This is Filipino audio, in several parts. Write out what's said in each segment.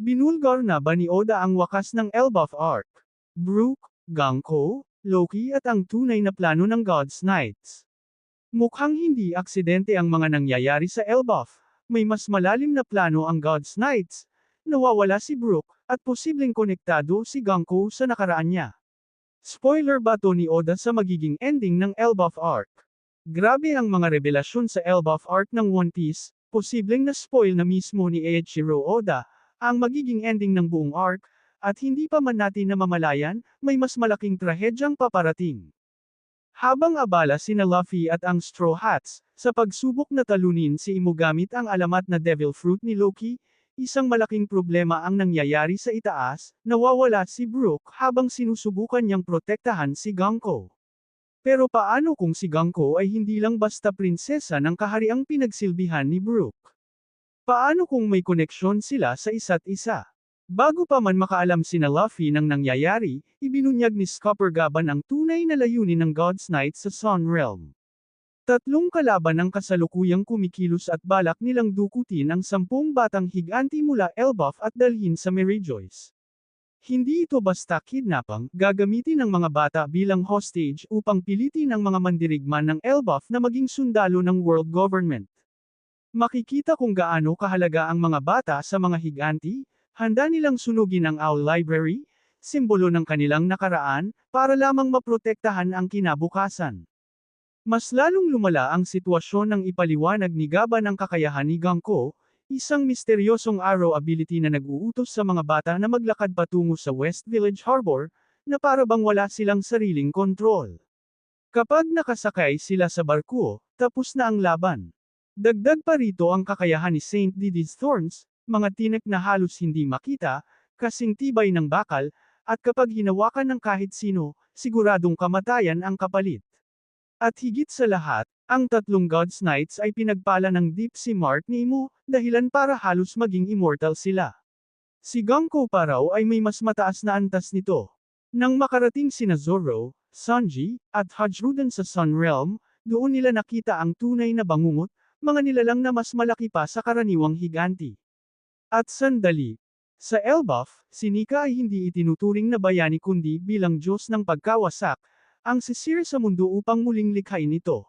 Binulgar na ba ni Oda ang wakas ng Elbaf arc? Brook, Ganko, Loki at ang tunay na plano ng God's Knights. Mukhang hindi aksidente ang mga nangyayari sa Elbaf. May mas malalim na plano ang God's Knights. Nawawala si Brook, at posibleng konektado si Ganko sa nakaraan niya. Spoiler ba to ni Oda sa magiging ending ng Elbaf arc? Grabe ang mga revelasyon sa Elbaf arc ng One Piece, posibleng na-spoil na mismo ni Eiichiro Oda, ang magiging ending ng buong arc, at hindi pa man natin namamalayan, may mas malaking trahedyang paparating. Habang abala sina Luffy at ang Straw Hats, sa pagsubok na talunin si Imo gamit ang alamat na Devil Fruit ni Loki, isang malaking problema ang nangyayari sa itaas, nawawala si Brook habang sinusubukan niyang protektahan si Ganko. Pero paano kung si Ganko ay hindi lang basta prinsesa ng kahariang pinagsilbihan ni Brook? Paano kung may koneksyon sila sa isa't isa? Bago pa man makaalam sina Luffy ng nangyayari, ibinunyag ni Scopper Gaban ang tunay na layunin ng God's Knights sa Sun Realm. Tatlong kalaban ang kasalukuyang kumikilos at balak nilang dukutin ang 10 batang higanti mula Elbaf at dalhin sa Merijoyce. Hindi ito basta kidnapang, gagamitin ng mga bata bilang hostage upang pilitin ang mga mandirigma ng Elbaf na maging sundalo ng world government. Makikita kung gaano kahalaga ang mga bata sa mga higanti, handa nilang sunugin ang Owl Library, simbolo ng kanilang nakaraan, para lamang maprotektahan ang kinabukasan. Mas lalong lumala ang sitwasyon ng ipaliwanag ni Gaban ang kakayahan ni Ganko, isang misteryosong arrow ability na nag-uutos sa mga bata na maglakad patungo sa West Village Harbor, na para bang wala silang sariling kontrol. Kapag nakasakay sila sa barko, tapos na ang laban. Dagdag pa rito ang kakayahan ni Saint Didy's Thorns, mga tinik na halos hindi makita, kasing tibay ng bakal, at kapag hinawakan ng kahit sino, siguradong kamatayan ang kapalit. At higit sa lahat, ang tatlong God's Knights ay pinagpala ng Deep Sea Mark ni Imo, dahilan para halos maging immortal sila. Si Ganko pa raw ay may mas mataas na antas nito. Nang makarating sina Zoro, Sanji, at Hajruden sa Sun Realm, doon nila nakita ang tunay na bangungot, mga nilalang na mas malaki pa sa karaniwang higanti. At sandali. Sa Elbaf, si Nika ay hindi itinuturing na bayani kundi bilang Diyos ng pagkawasak, ang sisir sa mundo upang muling likhain ito.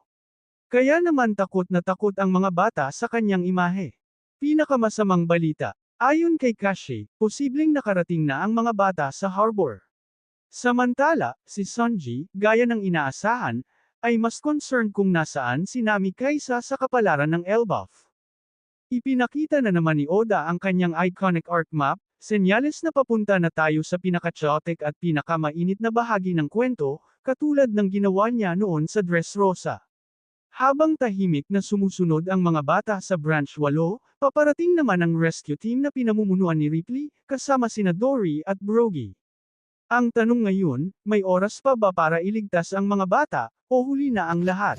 Kaya naman takot na takot ang mga bata sa kanyang imahe. Pinakamasamang balita. Ayon kay Kashi, posibleng nakarating na ang mga bata sa harbor. Samantala, si Sanji, gaya ng inaasahan, ay mas concerned kung nasaan si Nami kaysa sa kapalaran ng Elbaf. Ipinakita na naman ni Oda ang kanyang iconic arc map, senyales na papunta na tayo sa pinaka-chaotic at pinakamainit na bahagi ng kwento, katulad ng ginawa niya noon sa Dressrosa. Habang tahimik na sumusunod ang mga bata sa Branch 8, paparating naman ang rescue team na pinamumunuan ni Ripley, kasama sina Dory at Brogy. Ang tanong ngayon, may oras pa ba para iligtas ang mga bata, o huli na ang lahat?